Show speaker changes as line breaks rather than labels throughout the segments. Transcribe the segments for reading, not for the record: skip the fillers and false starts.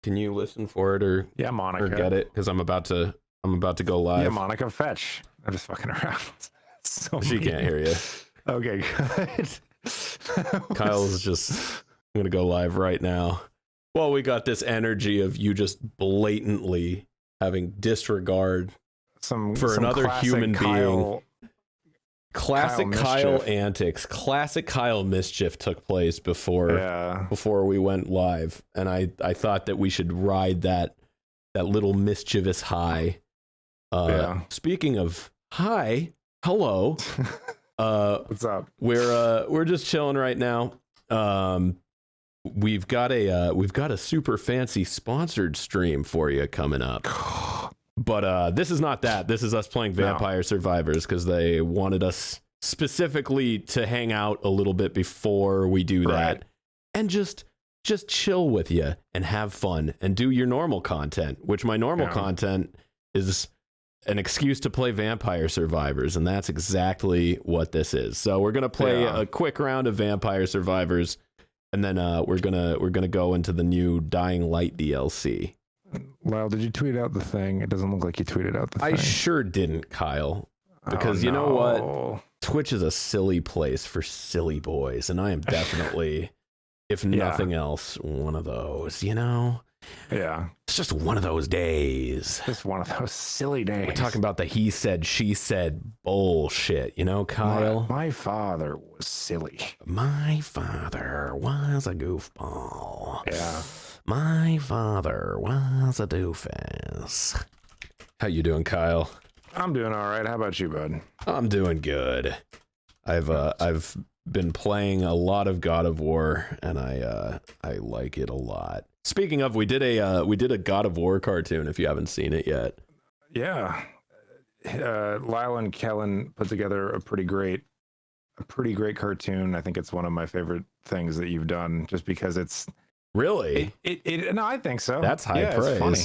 Can you listen for it or
Yeah, Monica.
or get it? Because I'm about to go live.
Yeah, Monica, fetch. I'm just fucking around. So
She
mean.
can't hear you.
Okay, good.
Kyle's just gonna go live right now. Well, we got this energy of you just blatantly having disregard
some
another
classic
human
Kyle,
being. Classic
Kyle
Kyle antics, classic Kyle mischief took place before we went live, and I thought that we should ride that little mischievous high. Speaking of high, hello.
What's up?
We're just chilling right now. We've got a super fancy sponsored stream for you coming up. But this is not that. This is us playing Vampire Survivors because they wanted us specifically to hang out a little bit before we do that, and just chill with you and have fun and do your normal content, which my normal content is an excuse to play Vampire Survivors, and that's exactly what this is. So we're gonna play a quick round of Vampire Survivors, and then we're gonna go into the new Dying Light DLC.
Lyle, did you tweet out the thing? It doesn't look like you tweeted out the thing.
I sure didn't, Kyle. Because you know what? Twitch is a silly place for silly boys, and I am definitely, if nothing else, one of those, you know?
Yeah.
It's just one of those days.
Just one of those silly days.
We're talking about the he said, she said bullshit, you know, Kyle?
My father was silly.
My father was a goofball.
Yeah.
My father was a doofus. How you doing, Kyle?
I'm doing all right. How about you, bud?
I'm doing good. I've been playing a lot of God of War, and I like it a lot. Speaking of, we did a God of War cartoon. If you haven't seen it yet,
yeah, Lyle and Kellen put together a pretty great cartoon. I think it's one of my favorite things that you've done, just because it's
really.
No, I think so.
That's high praise.
It's funny.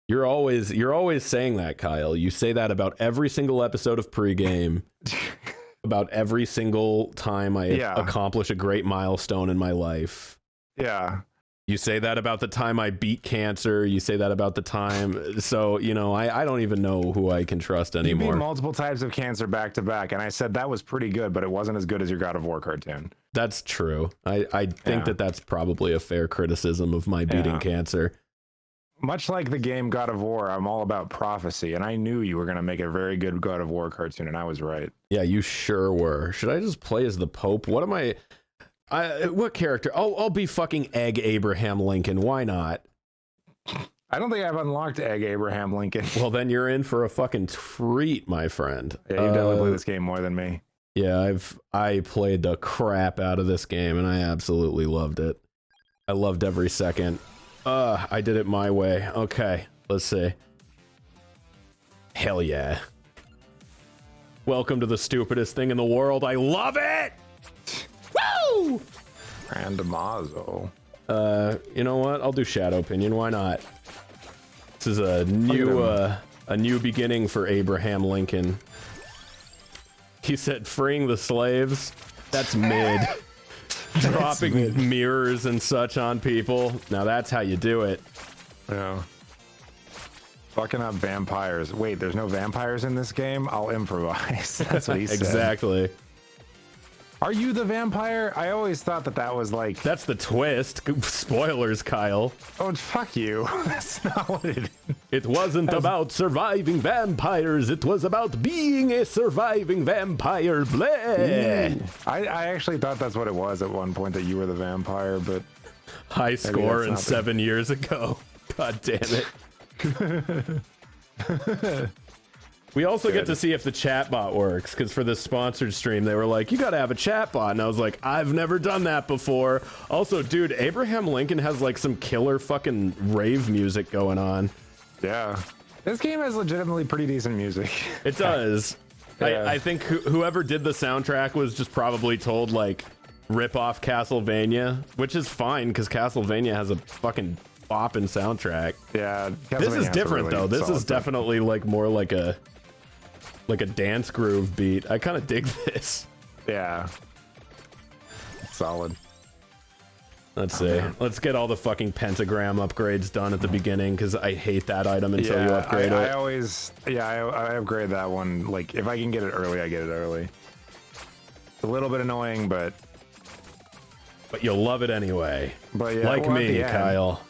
You're always saying that, Kyle. You say that about every single episode of Pregame, about every single time I accomplish a great milestone in my life.
Yeah.
You say that about the time I beat cancer. You say that about the time. So, you know, I don't even know who I can trust anymore.
You beat multiple types of cancer back to back, and I said that was pretty good, but it wasn't as good as your God of War cartoon.
That's true. I think that's probably a fair criticism of my beating cancer.
Much like the game God of War, I'm all about prophecy, and I knew you were going to make a very good God of War cartoon, and I was right.
Yeah, you sure were. Should I just play as the Pope? What am I what character? I'll be fucking Egg Abraham Lincoln. Why not?
I don't think I've unlocked Egg Abraham Lincoln.
Well, then you're in for a fucking treat, my friend.
Yeah, you've definitely played this game more than me.
Yeah, I played the crap out of this game, and I absolutely loved it. I loved every second. I did it my way. Okay, let's see. Hell yeah. Welcome to the stupidest thing in the world. I love it! Woo!
Randomazo.
You know what? I'll do Shadow Opinion. Why not? This is a new beginning for Abraham Lincoln. He said freeing the slaves. That's mid. Dropping mirrors and such on people. Now that's how you do it.
Yeah. Fucking up vampires. Wait, there's no vampires in this game? I'll improvise. That's what he said.
Exactly.
Are you the vampire? I always thought that was like...
That's the twist. Spoilers, Kyle.
Oh, fuck you. That's not what it is.
It wasn't about surviving vampires. It was about being a surviving vampire. Bleh.
I actually thought that's what it was at one point, that you were the vampire, but...
High score in 7 years ago. God damn it. We also get to see if the chatbot works, because for the sponsored stream, they were like, you gotta have a chatbot. And I was like, I've never done that before. Also, dude, Abraham Lincoln has like some killer fucking rave music going on.
Yeah. This game has legitimately pretty decent music.
It does.
Yeah.
I think whoever did the soundtrack was just probably told, like, rip off Castlevania, which is fine, because Castlevania has a fucking bopping soundtrack.
Yeah.
This is different, though. This is definitely like more like a dance groove beat. I kind of dig this.
Yeah. Solid.
Let's see. Let's get all the fucking pentagram upgrades done at the beginning, because I hate that item until you upgrade it.
I always, I upgrade that one. Like, if I can get it early, I get it early. It's a little bit annoying, but
you'll love it anyway.
But yeah,
like me, Kyle.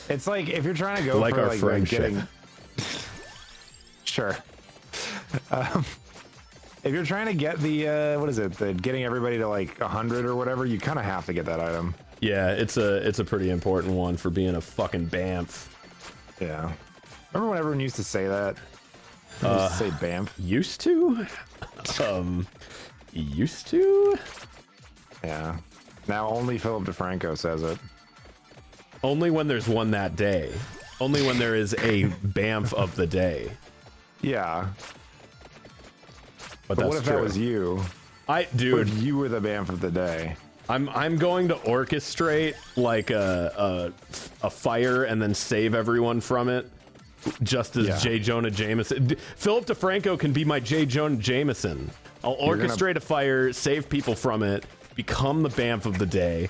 It's like if you're trying to go
like
for
our
like
friendship.
getting. Sure. If you're trying to get the what is it? The getting everybody to like 100 or whatever, you kind of have to get that item.
Yeah, it's a pretty important one for being a fucking Bamf.
Yeah. Remember when everyone used to say that? Used to say Bamf.
Used to? Used to?
Yeah. Now only Philip DeFranco says it.
Only when there's one that day. Only when there is a Bamf of the day.
Yeah.
But
what
that's
if
true.
that was you?
Dude,
what if you were the Bamf of the day?
I'm going to orchestrate like a fire and then save everyone from it, just as J. Jonah Jameson. Philip DeFranco can be my J. Jonah Jameson. I'll orchestrate a fire, save people from it, become the Bamf of the day,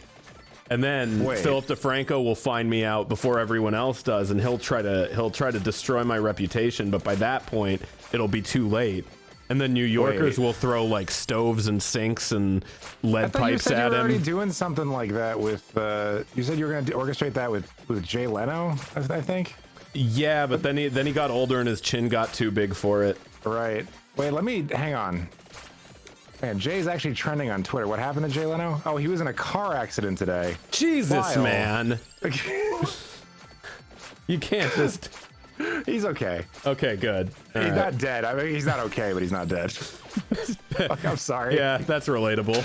and then Philip DeFranco will find me out before everyone else does, and he'll try to destroy my reputation. But by that point, it'll be too late. And then New Yorkers will throw like stoves and sinks and lead pipes at him.
You were already doing something like that with. You said you were going to orchestrate that with Jay Leno, I think.
Yeah, but then he got older and his chin got too big for it.
Right. Wait, let me hang on. Man, Jay's actually trending on Twitter. What happened to Jay Leno? Oh, he was in a car accident today.
Jesus,
Lyle.
Man. You can't just.
He's okay.
Okay, good.
He's not dead. I mean, he's not okay, but he's not dead. Fuck, I'm sorry.
Yeah, that's relatable.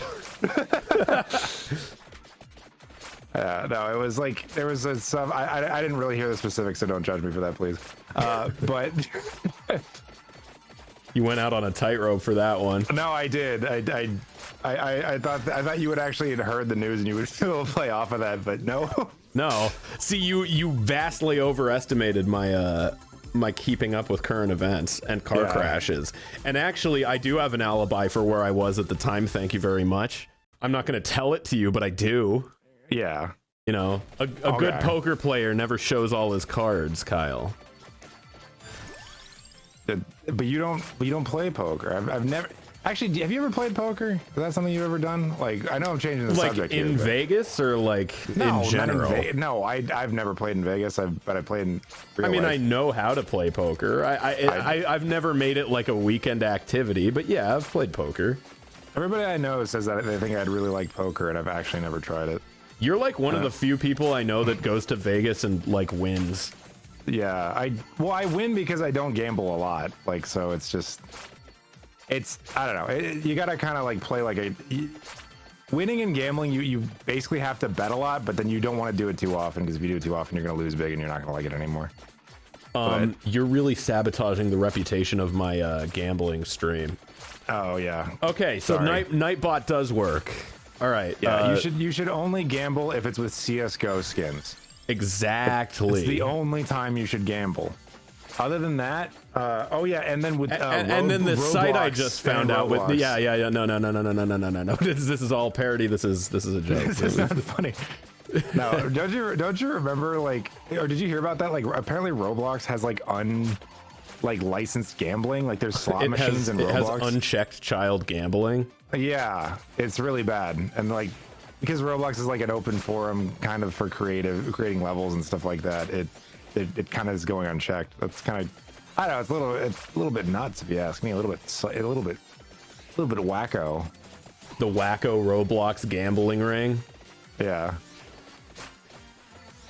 No, it was like there was some. I didn't really hear the specifics, so don't judge me for that, please. But
you went out on a tightrope for that one.
No, I did. I thought you would actually had heard the news and you would still play off of that, but no.
No. See, you vastly overestimated my my keeping up with current events and car crashes. And actually, I do have an alibi for where I was at the time. Thank you very much. I'm not going to tell it to you, but I do.
Yeah.
You know, a good poker player never shows all his cards, Kyle.
But you don't play poker. I've never. Actually, have you ever played poker? Is that something you've ever done? Like, I know I'm changing the subject here.
Like in Vegas or like in general?
No, I've never played in Vegas, but I played in real life.
I know how to play poker. I've never made it like a weekend activity, but yeah, I've played poker.
Everybody I know says that they think I'd really like poker, and I've actually never tried it.
You're like one of the few people I know that goes to Vegas and like wins.
Yeah, I win because I don't gamble a lot. Like, so it's just. I don't know. You gotta kind of like play like winning and gambling. You basically have to bet a lot, but then you don't want to do it too often because if you do it too often, you're gonna lose big and you're not gonna like it anymore.
You're really sabotaging the reputation of my gambling stream.
Oh yeah.
Okay, so Nightbot does work. All right.
Yeah, you should only gamble if it's with CS:GO skins.
Exactly.
It's the only time you should gamble. Other than that, and then with
and then the
Roblox,
site I just found out with the no. This is all parody. This is a joke.
This is not funny. No, don't you remember like, or did you hear about that? Like, apparently Roblox has like licensed gambling. Like, there's slot machines in Roblox.
It has unchecked child gambling.
Yeah, it's really bad, and like because Roblox is like an open forum kind of for creating levels and stuff like that. It kind of is going unchecked. That's kind of, I don't know. It's a little bit nuts if you ask me. A little bit wacko.
The wacko Roblox gambling ring.
Yeah.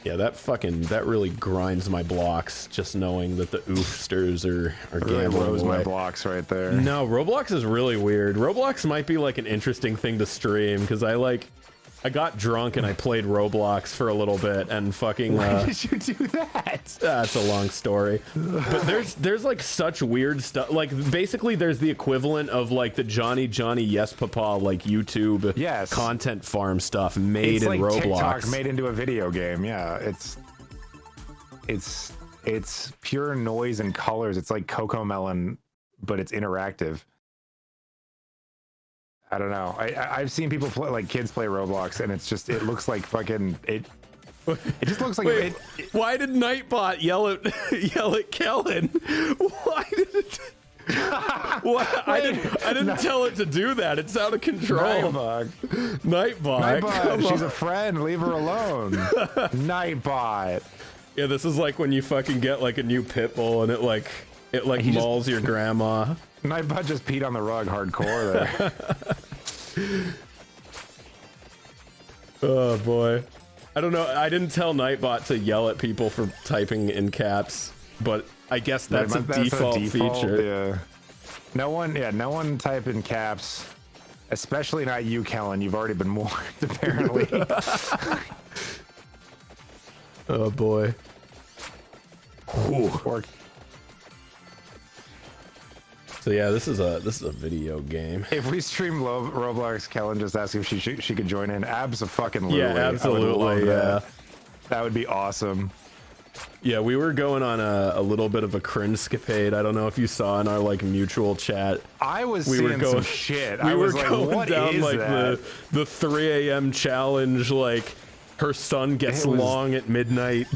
Yeah, that really grinds my blocks. Just knowing that the oofsters are
really
gambling
rose
away.
my blocks right there.
No, Roblox is really weird. Roblox might be like an interesting thing to stream because I got drunk and I played Roblox for a little bit and fucking.
Why did you do that?
That's a long story. But there's like such weird stuff. Like basically, there's the equivalent of like the Johnny Yes Papa like YouTube content farm stuff made in
like
Roblox.
TikTok made into a video game. Yeah, it's pure noise and colors. It's like Cocomelon, but it's interactive. I don't know. I've seen people play, like kids play Roblox, and it's just, it looks like fucking it. It just looks like.
Wait, why did Nightbot yell at Kellen? Why did it? What? I didn't tell it to do that. It's out of control. Nightbot.
She's a friend. Leave her alone. Nightbot.
Yeah, this is like when you fucking get like a new pit bull and it mauls your grandma.
Nightbot just peed on the rug hardcore there.
Oh boy. I don't know. I didn't tell Nightbot to yell at people for typing in caps, but I guess that's a default feature.
Yeah. No one type in caps, especially not you, Kellen. You've already been warned, apparently.
Oh boy. So yeah, this is a video game.
If we stream Roblox, Kellen just asked if she could join in. Abso-fucking-lutely.
Yeah, absolutely. Yeah,
that would be awesome.
Yeah, we were going on a little bit of a cringe-scapade. I don't know if you saw in our like mutual chat.
I was seeing some shit.
We were
like,
going
what
down
is
like
that?
the 3 a.m. challenge. Like her son gets long at midnight.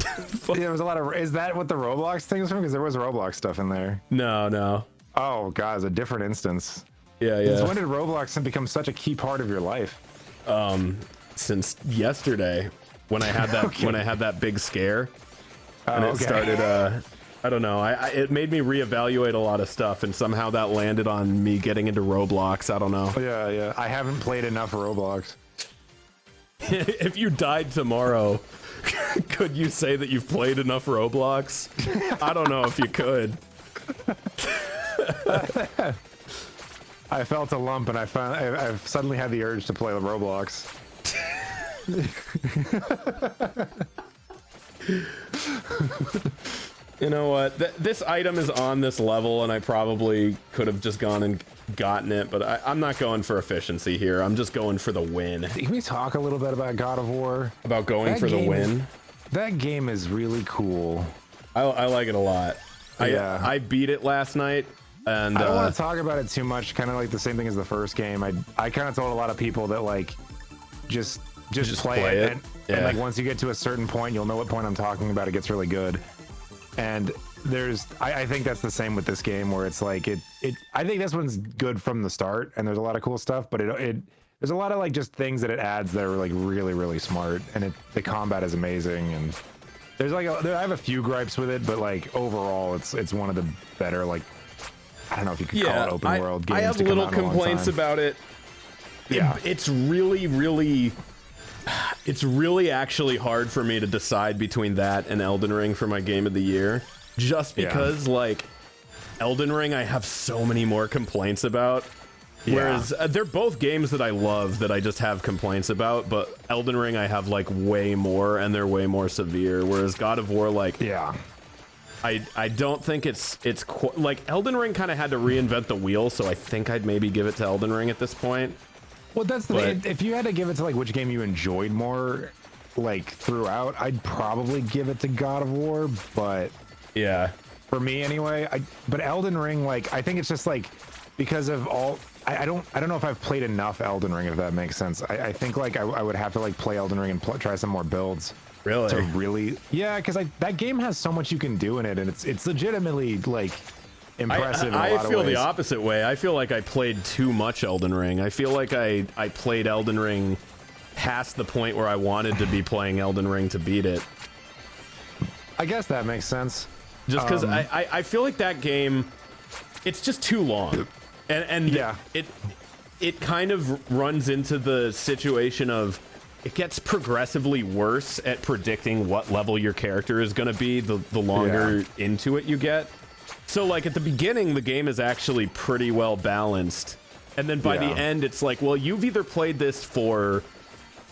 There was a lot of. Is that what the Roblox thing is from? Because there was Roblox stuff in there.
No.
Oh god, it's a different instance.
Yeah.
Since when did Roblox become such a key part of your life?
Since yesterday, when I had that when I had that big scare, and it started. I don't know. It made me reevaluate a lot of stuff, and somehow that landed on me getting into Roblox. I don't know.
Yeah. I haven't played enough Roblox.
If you died tomorrow, could you say that you've played enough Roblox? I don't know if you could.
I felt a lump, and I've suddenly had the urge to play the Roblox.
You know what? This item is on this level, and I probably could have just gone and gotten it, but I'm not going for efficiency here. I'm just going for the win.
Can we talk a little bit about God of War?
About going for the win?
That game is really cool.
I like it a lot.
Yeah.
I beat it last night. And
I don't want to talk about it too much. Kind of like the same thing as the first game. I kind of told a lot of people that like just play it. And like once you get to a certain point, you'll know what point I'm talking about. It gets really good. And I think that's the same with this game, where it's like I think this one's good from the start, and there's a lot of cool stuff, but there's a lot of like just things that it adds that are like really, really smart, and the combat is amazing, and there's like I have a few gripes with it, but like overall it's one of the better, like, I don't know if you could call it open world games.
I have little complaints about it. Yeah, it's really actually hard for me to decide between that and Elden Ring for my game of the year, just because like Elden Ring I have so many more complaints about, whereas they're both games that I love that I just have complaints about, but Elden Ring I have like way more, and they're way more severe, whereas God of War, like, I don't think it's like Elden Ring kind of had to reinvent the wheel, so I think I'd maybe give it to Elden Ring at this point.
Well, that's the thing. If you had to give it to like which game you enjoyed more, like throughout, I'd probably give it to God of War. But
yeah,
for me anyway. But Elden Ring, like, I think it's just like because of all. I don't know if I've played enough Elden Ring, if that makes sense. I think like I would have to like play Elden Ring and try some more builds.
Really?
To really, yeah, because that game has so much you can do in it, and it's legitimately like impressive. In a lot of
feel
ways.
The opposite way. I feel like I played too much Elden Ring. I feel like I played Elden Ring past the point where I wanted to be playing Elden Ring to beat it.
I guess that makes sense.
Just because I feel like that game, it's just too long, and
yeah,
it kind of runs into the situation of it gets progressively worse at predicting what level your character is going to be the longer into it you get. So like at the beginning, the game is actually pretty well balanced. And then by the end, it's like, well, you've either played this for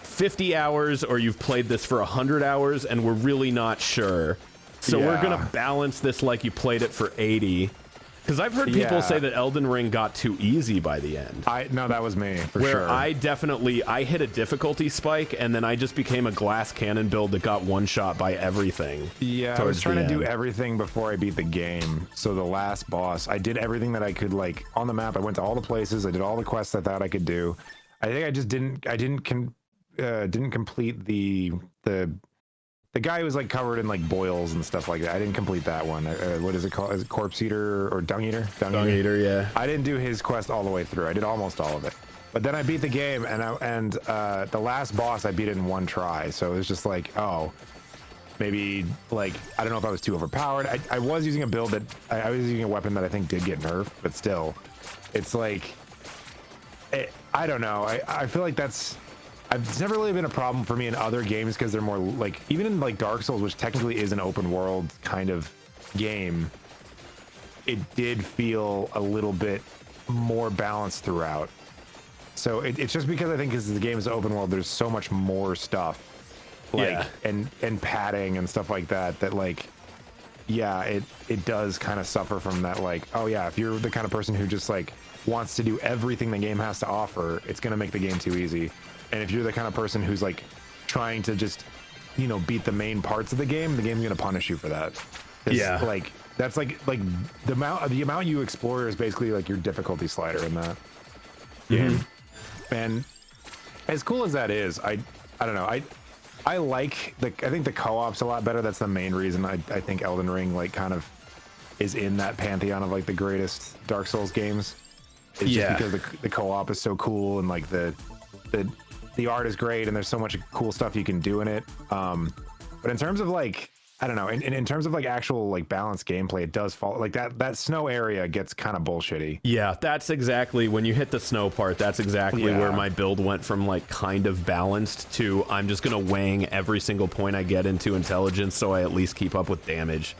50 hours or you've played this for 100 hours, and we're really not sure. So we're going to balance this like you played it for 80. Because I've heard people say that Elden Ring got too easy by the end.
No, that was me for
where
sure.
I hit a difficulty spike, and then I just became a glass cannon build that got one shot by everything.
Yeah, I was trying to do everything before I beat the game. So the last boss, I did everything that I could, like, on the map. I went to all the places. I did all the quests I thought I could do. I think I just didn't complete the guy who was like covered in like boils and stuff like that. I didn't complete that one. What is it called? Is it Corpse Eater or Dung Eater?
Dung Eater, yeah.
I didn't do his quest all the way through. I did almost all of it. But then I beat the game, and the last boss I beat it in one try. So it was just like, oh, maybe, like, I don't know if I was too overpowered. I was using a build that I was using a weapon that I think did get nerfed, but still, it's like, I don't know. I feel like it's never really been a problem for me in other games because they're more like, even in like Dark Souls, which technically is an open world kind of game, it did feel a little bit more balanced throughout. So it's just because I think because the game is open world, there's so much more stuff, like and padding and stuff like that, that like, yeah, it does kind of suffer from that, like, oh yeah, if you're the kind of person who just like wants to do everything the game has to offer, it's gonna make the game too easy. And if you're the kind of person who's like trying to just, you know, beat the main parts of the game's gonna punish you for that.
Yeah,
like that's like the amount you explore is basically like your difficulty slider in that game. And as cool as that is, I don't know, I like I think the co-op's a lot better. That's the main reason I think Elden Ring like kind of is in that pantheon of like the greatest Dark Souls games. It's just because the co-op is so cool, and like the art is great, and there's so much cool stuff you can do in it. But in terms of like, I don't know, in terms of like actual like balanced gameplay, it does fall like that snow area gets kind of bullshitty.
Yeah, that's exactly when you hit the snow part. That's exactly where my build went from like kind of balanced to I'm just gonna wang every single point I get into intelligence so I at least keep up with damage.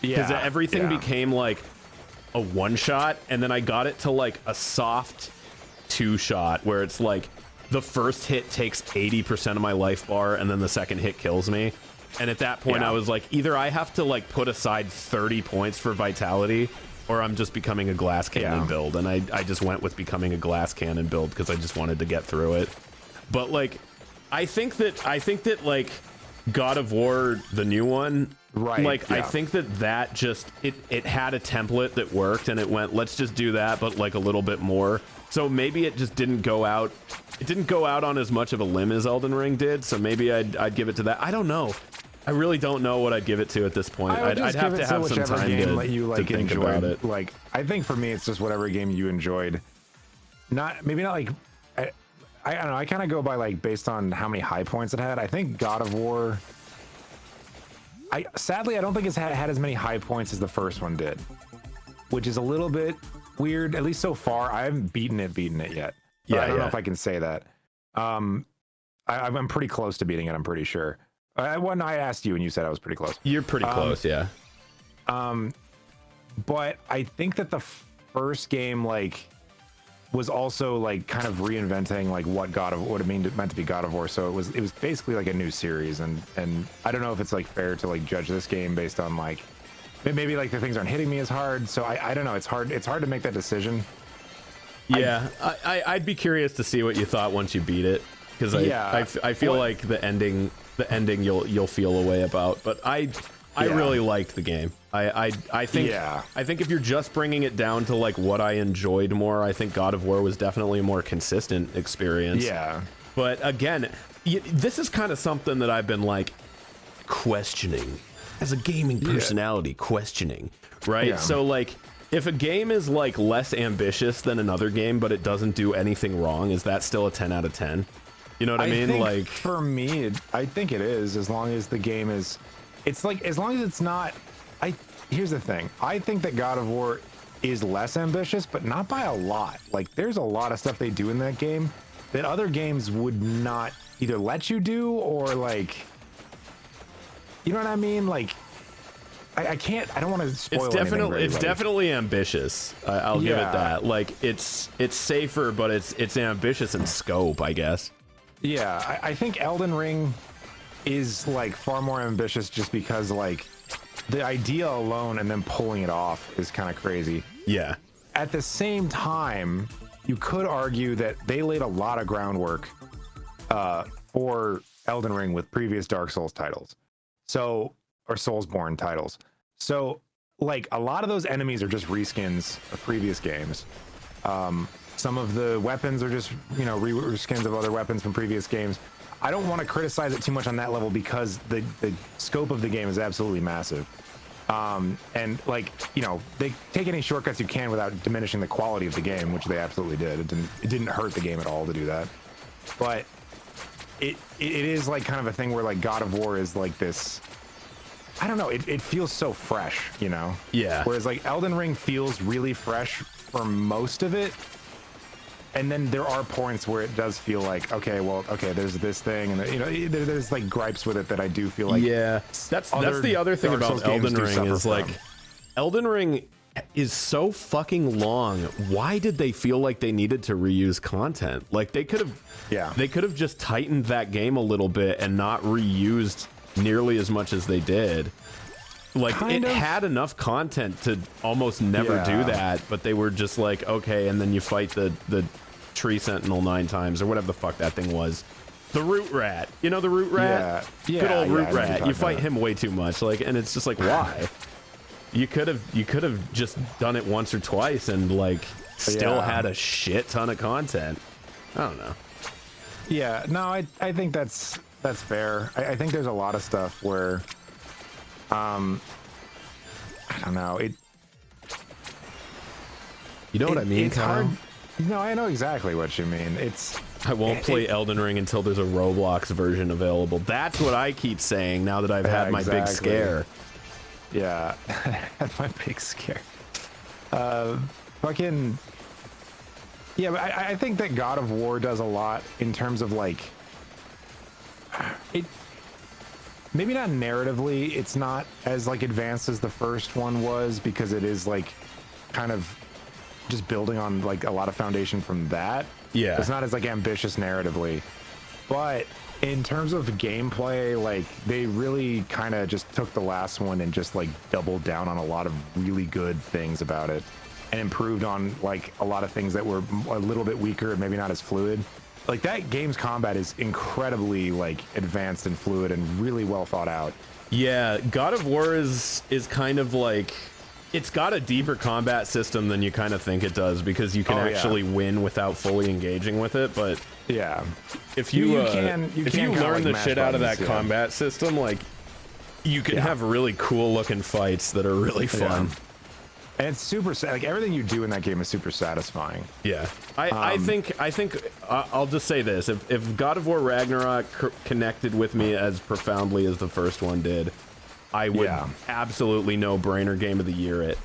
Because everything became like a one shot, and then I got it to like a soft two shot where it's like the first hit takes 80% of my life bar, and then the second hit kills me. And at that point, I was like, either I have to like put aside 30 points for vitality, or I'm just becoming a glass cannon build. And I just went with becoming a glass cannon build because I just wanted to get through it. But like, I think that like God of War, the new one, right? Like, I think that just it had a template that worked, and it went, let's just do that, but like a little bit more. So maybe it just didn't go out. It didn't go out on as much of a limb as Elden Ring did. So maybe I'd give it to that. I don't know. I really don't know what I'd give it to at this point. I'd have to have some time to think about it.
Like, I think for me, it's just whatever game you enjoyed. Maybe not like, I don't know. I kind of go by like based on how many high points it had. I think God of War. Sadly, I don't think it's had as many high points as the first one did, which is a little bit weird. At least so far, I haven't beaten it yet. Yeah, I don't know if I can say that. I'm pretty close to beating it. I'm pretty sure. When I asked you, and you said I was pretty close.
You're pretty close, yeah.
But I think that the first game like was also like kind of reinventing like what it meant to be God of War. So it was basically like a new series, and I don't know if it's like fair to like judge this game based on like maybe like the things aren't hitting me as hard. So I don't know. It's hard to make that decision.
Yeah, I'd be curious to see what you thought once you beat it, because I feel like the ending you'll feel a way about, but I really liked the game. I think if you're just bringing it down to like what I enjoyed more, I think God of War was definitely a more consistent experience.
Yeah.
But again, this is kind of something that I've been like questioning as a gaming personality, questioning, right?
Yeah.
So like, if a game is like less ambitious than another game, but it doesn't do anything wrong, is that still a 10 out of 10? You know what I mean?
Think
like,
for me, I think it is, as long as the game is, it's like, as long as it's not, here's the thing. I think that God of War is less ambitious, but not by a lot. Like, there's a lot of stuff they do in that game that other games would not either let you do, or like, you know what I mean? Like, I don't want to spoil anything.
It's definitely ambitious. I'll give it that. Like, it's safer, but it's ambitious in scope, I guess.
Yeah, I think Elden Ring is like far more ambitious, just because like the idea alone and then pulling it off is kind of crazy.
Yeah.
At the same time, you could argue that they laid a lot of groundwork for Elden Ring with previous Dark Souls titles. So, or Soulsborne titles. So, like, a lot of those enemies are just reskins of previous games. Some of the weapons are just, reskins of other weapons from previous games. I don't want to criticize it too much on that level because the scope of the game is absolutely massive. And like, they take any shortcuts you can without diminishing the quality of the game, which they absolutely did. It didn't hurt the game at all to do that. But it is like kind of a thing where like God of War is like this, I don't know, it feels so fresh,
Yeah.
Whereas like Elden Ring feels really fresh for most of it. And then there are points where it does feel like, okay, there's this thing, and there's like gripes with it that I do feel like.
Yeah, that's the other thing about Elden Ring is like, Elden Ring is so fucking long. Why did they feel like they needed to reuse content? Like they could have just tightened that game a little bit and not reused nearly as much as they did. Like had enough content to almost never do that, but they were just like, okay, and then you fight the tree sentinel 9 times or whatever the fuck that thing was. The root rat, the root rat?
Yeah.
Good old root rat. You fight him way too much, like, and it's just like, why? You could have just done it once or twice and like still had a shit ton of content. I don't know.
Yeah, no, I think that's fair. I think there's a lot of stuff where I don't know.
You know what I mean,
it's
Kyle?
hard. No, I know exactly what you mean.
I won't play Elden Ring until there's a Roblox version available. That's what I keep saying now that I've had my big scare.
Yeah, had my big scare. Fucking. Yeah, but I think that God of War does a lot in terms of like it. Maybe not narratively, it's not as like advanced as the first one was because it is like kind of just building on like a lot of foundation from that.
Yeah.
It's not as like ambitious narratively. But in terms of gameplay, like they really kind of just took the last one and just like doubled down on a lot of really good things about it and improved on like a lot of things that were a little bit weaker and maybe not as fluid. Like that game's combat is incredibly like advanced and fluid and really well thought out.
Yeah, God of War is kind of like, it's got a deeper combat system than you kind of think it does because you can actually win without fully engaging with it. But
yeah,
if you learn the shit out of that
buttons,
combat system, like you can have really cool looking fights that are really fun.
And it's super, like everything you do in that game is super satisfying.
Yeah, I think I'll just say this: if God of War Ragnarok connected with me as profoundly as the first one did, I would absolutely no-brainer game of the year it.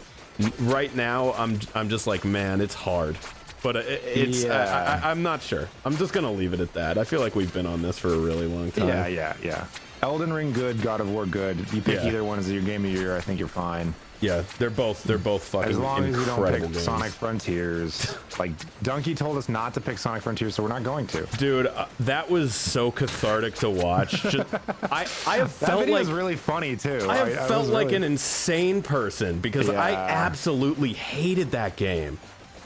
Right now, I'm just like, man, it's hard, but it's I'm not sure. I'm just gonna leave it at that. I feel like we've been on this for a really long time.
Yeah. Elden Ring good, God of War good. You pick either one as your game of the year, I think you're fine.
Yeah, they're both fucking
as long as you don't pick
games.
Sonic Frontiers. Like Donkey told us not to pick Sonic Frontiers, so we're not going to.
Dude, that was so cathartic to watch. I have felt like
really funny too.
I have felt like an insane person because I absolutely hated that game.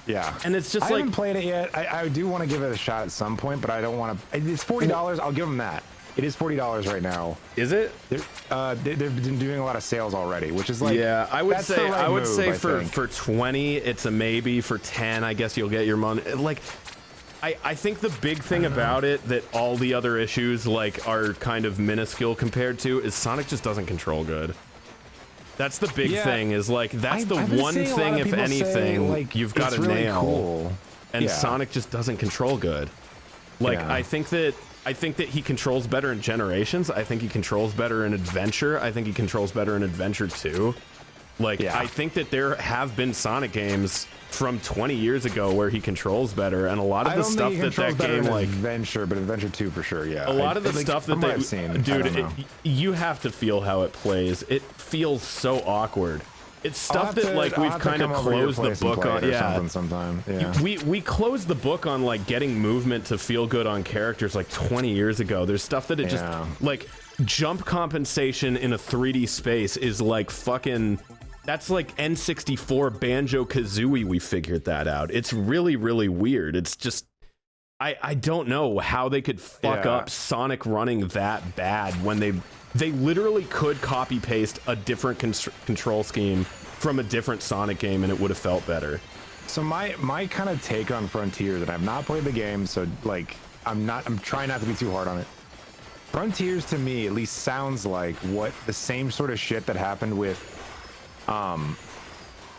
Yeah,
and it's just
I haven't played it yet. I do want to give it a shot at some point, but I don't want to. It's $40. I'll give them that. It is $40 right now.
Is it?
They've been doing a lot of sales already, which is like,
yeah. I would say
move,
for 20, it's a maybe. For 10, I guess you'll get your money. Like, I think the big thing about it that all the other issues like are kind of minuscule compared to is Sonic just doesn't control good. That's the big thing. Is like that's the one thing, if anything, like, you've got to really nail.
Cool.
And Sonic just doesn't control good. Like I think that he controls better in Generations. I think he controls better in Adventure. I think he controls better in Adventure 2. Like, I think that there have been Sonic games from 20 years ago where he controls better, and a lot of the stuff that game, like
Adventure, but Adventure 2 for sure, yeah.
A lot of the stuff that they've seen, dude, you have to feel how it plays. It feels so awkward. It's stuff that like we've kind of closed the book on. Yeah, we closed the book on like getting movement to feel good on characters like 20 years ago. There's stuff that it just like jump compensation in a 3D space is like fucking That's like N64 Banjo-Kazooie. We figured that out. It's really, really weird. It's just, I don't know how they could fuck up Sonic running that bad when they literally could copy paste a different control scheme from a different Sonic game and it would have felt better.
So my kind of take on Frontiers, and I've not played the game, so like I'm trying not to be too hard on it. Frontiers to me at least sounds like what the same sort of shit that happened with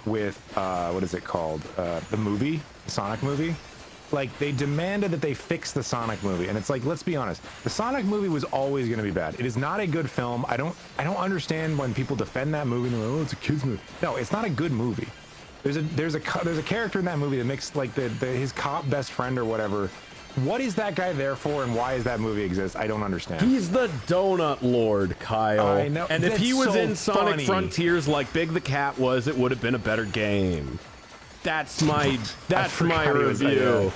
what is it called? The movie, the Sonic movie. Like, they demanded that they fix the Sonic movie, and it's like, let's be honest, the Sonic movie was always going to be bad. It is not a good film. I don't understand when people defend that movie and they're like, oh, it's a kids movie. No, it's not a good movie. There's a character in that movie that makes like his cop best friend or whatever. What is that guy there for, and why does that movie exist? I don't understand.
He's the donut lord, Kyle.
I know.
And if he was
so
in Sonic
funny.
Frontiers like Big the Cat was, it would have been a better game. That's my review.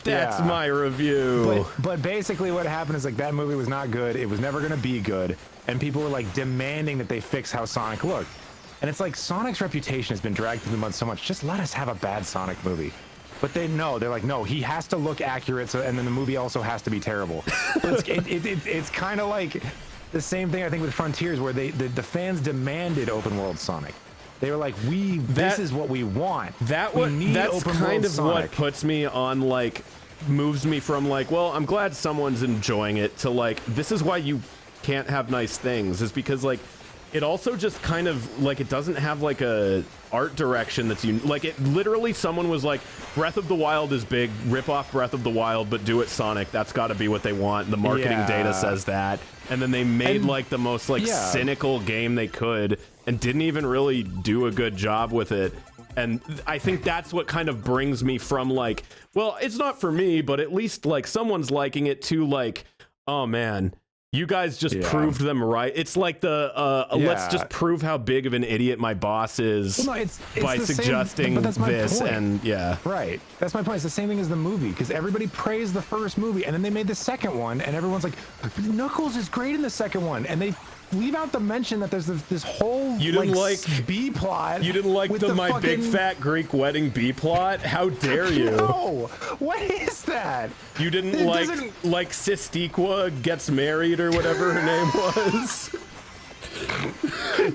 That's my review.
But basically what happened is like that movie was not good. It was never going to be good. And people were like demanding that they fix how Sonic looked. And it's like Sonic's reputation has been dragged through the mud so much. Just let us have a bad Sonic movie. But they're like, no, he has to look accurate. So, and then the movie also has to be terrible. It's kind of like the same thing I think with Frontiers, where the fans demanded open world Sonic. They were like, this is what we want.
That's kind of what puts me on, like, moves me from like, well, I'm glad someone's enjoying it, to like, this is why you can't have nice things, is because like it also just kind of like, it doesn't have like a art direction that's like, it literally, someone was like, Breath of the Wild is big, rip off Breath of the Wild but do it Sonic. That's got to be what they want. The marketing data says that. And then they made like the most like cynical game they could and didn't even really do a good job with it. And I think that's what kind of brings me from like, well, it's not for me, but at least like someone's liking it, to like, oh man, you guys just proved them right. It's like the let's just prove how big of an idiot my boss is by suggesting this. And right, that's my point. It's the same thing as the movie, because everybody praised the first movie and then they made the second one and everyone's like, Knuckles is great in the second one, and they leave out the mention that there's this whole B plot. You didn't like my big fat Greek wedding B plot? How dare you?
No, what is that?
You didn't like Sistiqua gets married or whatever her name was?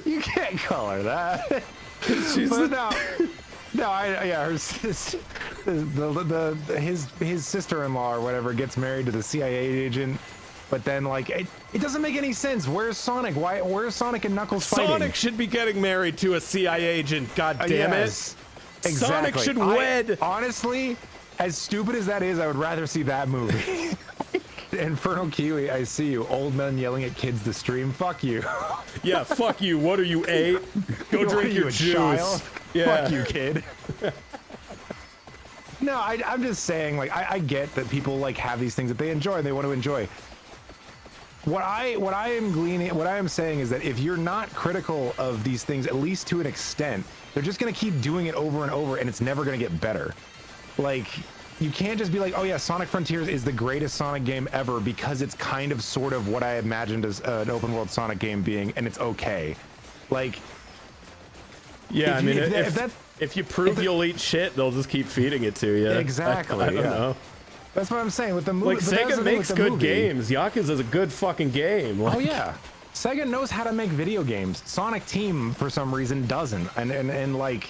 You can't call her that. She's his sister-in-law or whatever gets married to the CIA agent. But then, like, it doesn't make any sense. Where's Sonic? Where's Sonic and Knuckles fighting?
Sonic should be getting married to a CIA agent, God damn it. Exactly. Sonic should wed.
Honestly, as stupid as that is, I would rather see that movie. Infernal Kiwi, I see you. Old men yelling at kids to stream. Fuck you.
Yeah, fuck you. What are you, 8? Go drink your juice.
Child?
Yeah.
Fuck you, kid. No, I'm just saying, like, I get that people, like, have these things that they enjoy and they want to enjoy. What I am saying is that if you're not critical of these things, at least to an extent, they're just going to keep doing it over and over, and it's never going to get better. Like, you can't just be like, oh yeah, Sonic Frontiers is the greatest Sonic game ever because it's kind of sort of what I imagined as an open world Sonic game being, and it's okay. Like,
yeah, if you prove you'll eat shit, they'll just keep feeding it to you.
Exactly.
I don't know.
That's what I'm saying with the movie.
Like, Sega makes good games. Yakuza is a good fucking game. Like,
oh yeah, Sega knows how to make video games. Sonic Team, for some reason, doesn't. And like,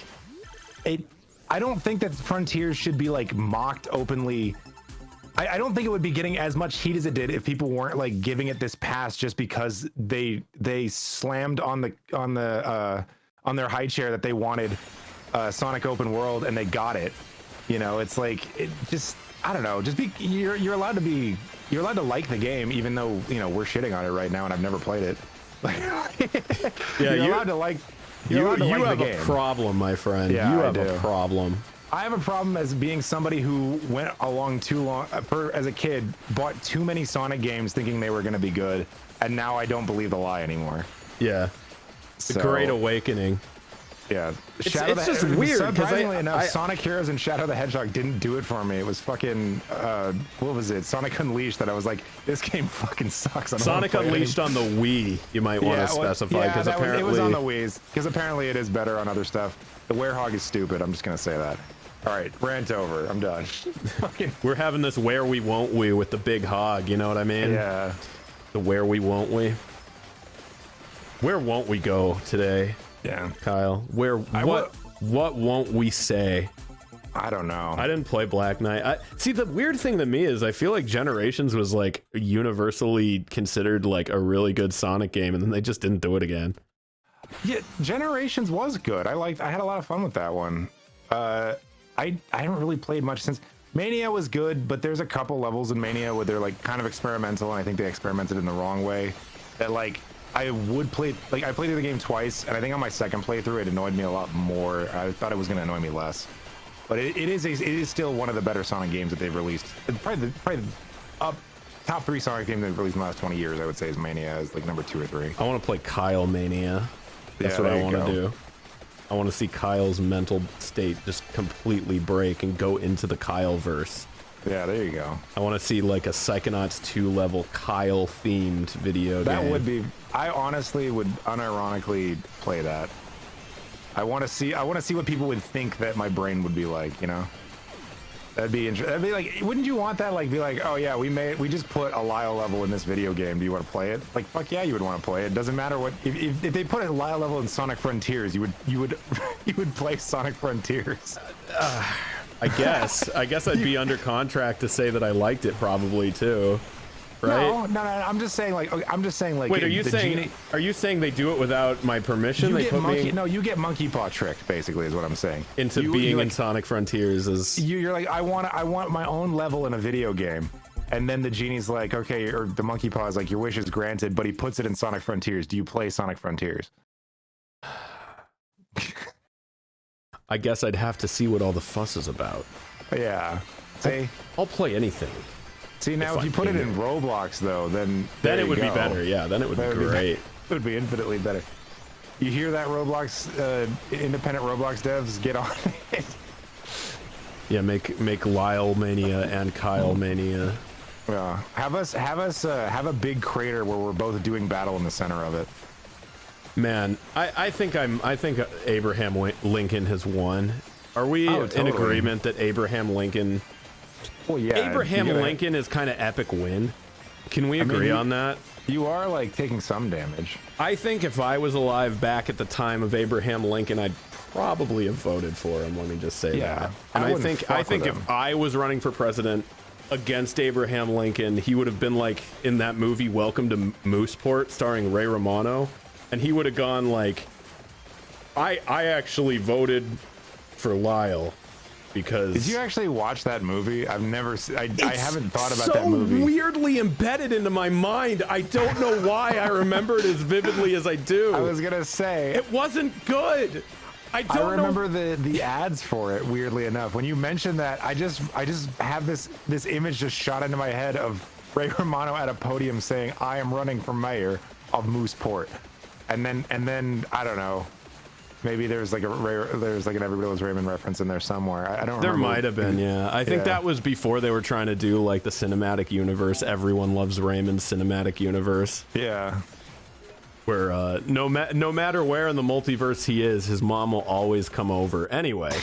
I don't think that Frontiers should be like mocked openly. I don't think it would be getting as much heat as it did if people weren't like giving it this pass just because they slammed on their high chair that they wanted Sonic open world and they got it. You know, it's like, it just, I don't know, just be, you're allowed to like the game, even though, you know, we're shitting on it right now and I've never played it.
Yeah,
you're allowed to like,
you have a problem, my friend.
Yeah,
you have a problem.
I have a problem as being somebody who went along too long, as a kid, bought too many Sonic games thinking they were going to be good, and now I don't believe the lie anymore.
Yeah. The Great Awakening.
Yeah,
it's just weird.
Surprisingly enough, Sonic Heroes and Shadow the Hedgehog didn't do it for me. It was fucking what was it? Sonic Unleashed. That I was like, this game fucking sucks.
Sonic Unleashed on the Wii. You might want to specify because apparently
it was on the Wii's. Because apparently it is better on other stuff. The Werehog is stupid. I'm just gonna say that. All right, rant over. I'm done.
We're having this where we won't we with the big hog. You know what I mean?
Yeah.
The where we won't we. Where won't we go today?
Yeah,
Kyle. What won't we say?
I don't know.
I didn't play Black Knight. See, the weird thing to me is I feel like Generations was like universally considered like a really good Sonic game, and then they just didn't do it again.
Yeah, Generations was good. I had a lot of fun with that one. I haven't really played much since. Mania was good, but there's a couple levels in Mania where they're like kind of experimental, and I think they experimented in the wrong way. That like I would play, like I played through the game twice, and I think on my second playthrough it annoyed me a lot more. I thought it was going to annoy me less, but it is still one of the better Sonic games that they've released. Probably top 3 Sonic games they've released in the last 20 years. I would say is Mania is like number 2 or 3.
I want to play Kyle Mania. That's what I want to do. I want to see Kyle's mental state just completely break and go into the Kyle verse.
Yeah, there you go.
I want to see like a Psychonauts 2 level Kyle themed video game.
That would be. I honestly would unironically play that. I want to see what people would think that my brain would be like. You know, that'd be interesting. That'd be like, wouldn't you want that? Like, be like, oh yeah, we just put a Lyle level in this video game. Do you want to play it? Like, fuck yeah, you would want to play it. Doesn't matter what. If they put a Lyle level in Sonic Frontiers, you would you would play Sonic Frontiers.
I guess I'd be under contract to say that I liked it probably too, right?
No. I'm just saying like
Wait, are you saying they do it without my permission? They put me
you get monkey paw tricked basically is what I'm saying.
Into being in Sonic Frontiers is
you're like I want my own level in a video game. And then the genie's like, okay, or the monkey paw is like, your wish is granted, but he puts it in Sonic Frontiers. Do you play Sonic Frontiers?
I guess I'd have to see what all the fuss is about.
Yeah. See?
I'll play anything.
See, now if you put it in Roblox, though, then
it would be better. Yeah, then it would be great.
It would be infinitely better. You hear that, Roblox, independent Roblox devs? Get on it.
Yeah, make Lyle Mania and Kyle Mania.
Yeah. Have a big crater where we're both doing battle in the center of it.
Man, I think Abraham Lincoln has won. Are we in agreement that Abraham Lincoln?
Well, yeah.
Abraham Lincoln is kind of epic win. Can we agree on that?
You are like taking some damage.
I think if I was alive back at the time of Abraham Lincoln, I'd probably have voted for him. Let me just say that. And I think if I was running for president against Abraham Lincoln, he would have been like in that movie Welcome to Mooseport starring Ray Romano. And he would have gone like, I actually voted for Lyle because.
Did you actually watch that movie? I've never. I haven't thought about that movie.
So weirdly embedded into my mind. I don't know why I remember it as vividly as I do.
I was gonna say
it wasn't good. I
remember the ads for it. Weirdly enough, when you mentioned that, I just have this image just shot into my head of Ray Romano at a podium saying, "I am running for mayor of Mooseport." And then I don't know, maybe there's like an Everybody Loves Raymond reference in there somewhere. I don't remember.
There might have been, yeah. I think that was before they were trying to do like the cinematic universe, Everyone Loves Raymond cinematic universe.
Yeah.
Where no matter where in the multiverse he is, his mom will always come over. Anyway,